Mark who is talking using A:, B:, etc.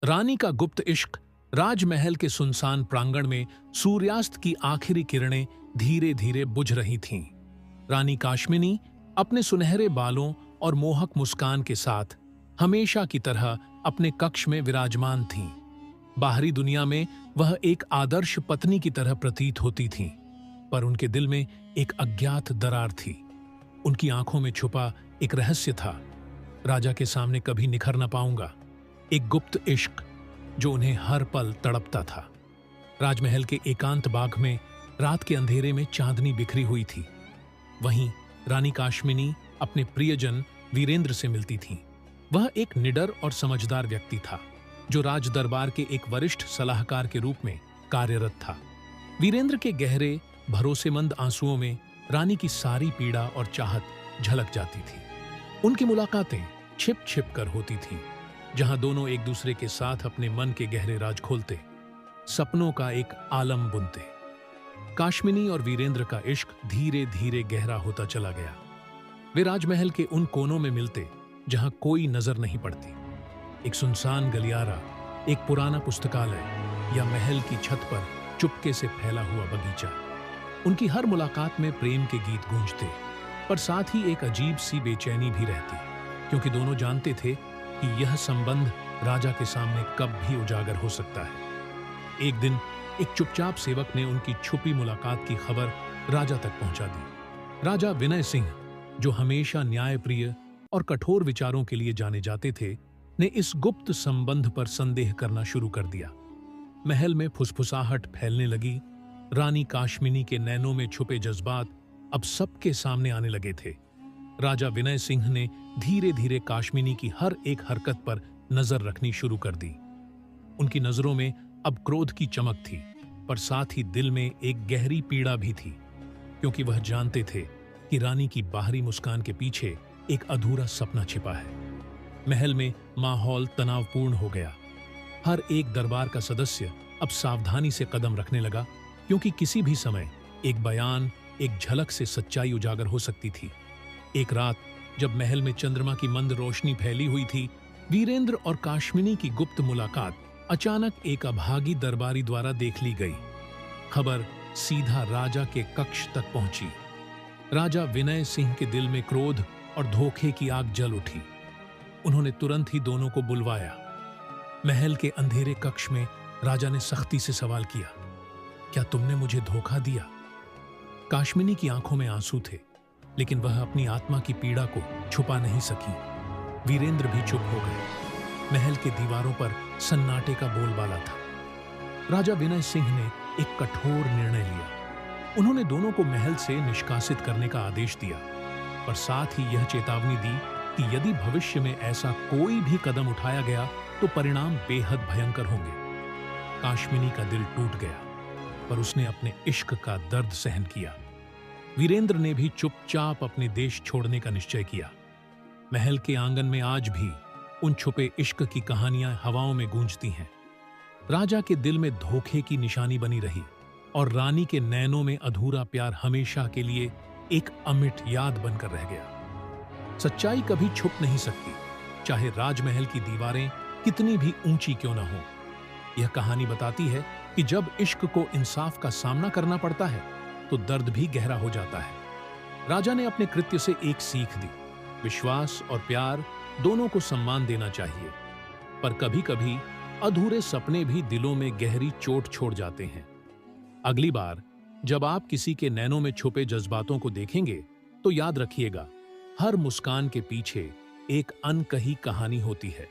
A: रानी का गुप्त इश्क। राजमहल के सुनसान प्रांगण में सूर्यास्त की आखिरी किरणें धीरे धीरे बुझ रही थीं। रानी काशमिनी अपने सुनहरे बालों और मोहक मुस्कान के साथ हमेशा की तरह अपने कक्ष में विराजमान थीं। बाहरी दुनिया में वह एक आदर्श पत्नी की तरह प्रतीत होती थीं, पर उनके दिल में एक अज्ञात दरार थी। उनकी आंखों में छुपा एक रहस्य था, राजा के सामने कभी निखर न पाऊंगा। एक गुप्त इश्क जो उन्हें हर पल तड़पता था। राजमहल के एकांत बाग में रात के अंधेरे में चांदनी बिखरी हुई थी। वहीं रानी काशमिनी अपने प्रियजन वीरेंद्र से मिलती थीं। वह एक निडर और समझदार व्यक्ति था, जो राज दरबार के एक वरिष्ठ सलाहकार के रूप में कार्यरत था। वीरेंद्र के गहरे भरोसेमंद आंसुओं में रानी की सारी पीड़ा और चाहत झलक जाती थी। उनकी मुलाकातें छिप छिप कर होती थीं, जहां दोनों एक दूसरे के साथ अपने मन के गहरे राज खोलते, सपनों का एक आलम बुनते। काशमिनी और वीरेंद्र का इश्क धीरे धीरे गहरा होता चला गया। वे राजमहल के उन कोनों में मिलते जहां कोई नजर नहीं पड़ती। एक सुनसान गलियारा, एक पुराना पुस्तकालय या महल की छत पर चुपके से फैला हुआ बगीचा। उनकी हर मुलाकात में प्रेम के गीत गूंजते, पर साथ ही एक अजीब सी बेचैनी भी रहती, क्योंकि दोनों जानते थे कि यह संबंध राजा के सामने कब भी उजागर हो सकता है। एक दिन एक चुपचाप सेवक ने उनकी छुपी मुलाकात की खबर राजा तक पहुंचा दी। राजा विनय सिंह, जो हमेशा न्यायप्रिय और कठोर विचारों के लिए जाने जाते थे, ने इस गुप्त संबंध पर संदेह करना शुरू कर दिया। महल में फुसफुसाहट फैलने लगी। रानी काशमिनी के नैनों में छुपे जज्बात अब सबके सामने आने लगे थे। राजा विनय सिंह ने धीरे धीरे काशमिनी की हर एक हरकत पर नजर रखनी शुरू कर दी। उनकी नजरों में अब क्रोध की चमक थी, पर साथ ही दिल में एक गहरी पीड़ा भी थी, क्योंकि वह जानते थे कि रानी की बाहरी मुस्कान के पीछे एक अधूरा सपना छिपा है। महल में माहौल तनावपूर्ण हो गया। हर एक दरबार का सदस्य अब सावधानी से कदम रखने लगा, क्योंकि किसी भी समय एक बयान, एक झलक से सच्चाई उजागर हो सकती थी। एक रात जब महल में चंद्रमा की मंद रोशनी फैली हुई थी, वीरेंद्र और काशमिनी की गुप्त मुलाकात अचानक एक अभागी दरबारी द्वारा देख ली गई। खबर सीधा राजा के कक्ष तक पहुंची। राजा विनय सिंह के दिल में क्रोध और धोखे की आग जल उठी। उन्होंने तुरंत ही दोनों को बुलवाया। महल के अंधेरे कक्ष में राजा ने सख्ती से सवाल किया, क्या तुमने मुझे धोखा दिया? काशमिनी की आंखों में आंसू थे, लेकिन वह अपनी आत्मा की पीड़ा को छुपा नहीं सकी। वीरेंद्र भी चुप हो गए। महल के दीवारों पर सन्नाटे का बोलबाला था। राजा विनय सिंह ने एक कठोर निर्णय लिया। उन्होंने दोनों को महल से निष्कासित करने का आदेश दिया, पर साथ ही यह चेतावनी दी कि यदि भविष्य में ऐसा कोई भी कदम उठाया गया तो परिणाम बेहद भयंकर होंगे। काशमिनी का दिल टूट गया, पर उसने अपने इश्क का दर्द सहन किया। वीरेंद्र ने भी चुपचाप अपने देश छोड़ने का निश्चय किया। महल के आंगन में आज भी उन छुपे इश्क की कहानियां हवाओं में गूंजती हैं। राजा के दिल में धोखे की निशानी बनी रही, और रानी के नैनों में अधूरा प्यार हमेशा के लिए एक अमिट याद बनकर रह गया। सच्चाई कभी छुप नहीं सकती, चाहे राजमहल की दीवारें कितनी भी ऊंची क्यों न हो। यह कहानी बताती है कि जब इश्क को इंसाफ का सामना करना पड़ता है, तो दर्द भी गहरा हो जाता है। राजा ने अपने कृत्य से एक सीख दी, विश्वास और प्यार दोनों को सम्मान देना चाहिए, पर कभी कभी अधूरे सपने भी दिलों में गहरी चोट छोड़ जाते हैं। अगली बार जब आप किसी के नैनों में छुपे जज्बातों को देखेंगे, तो याद रखिएगा, हर मुस्कान के पीछे एक अनकही कहानी होती है।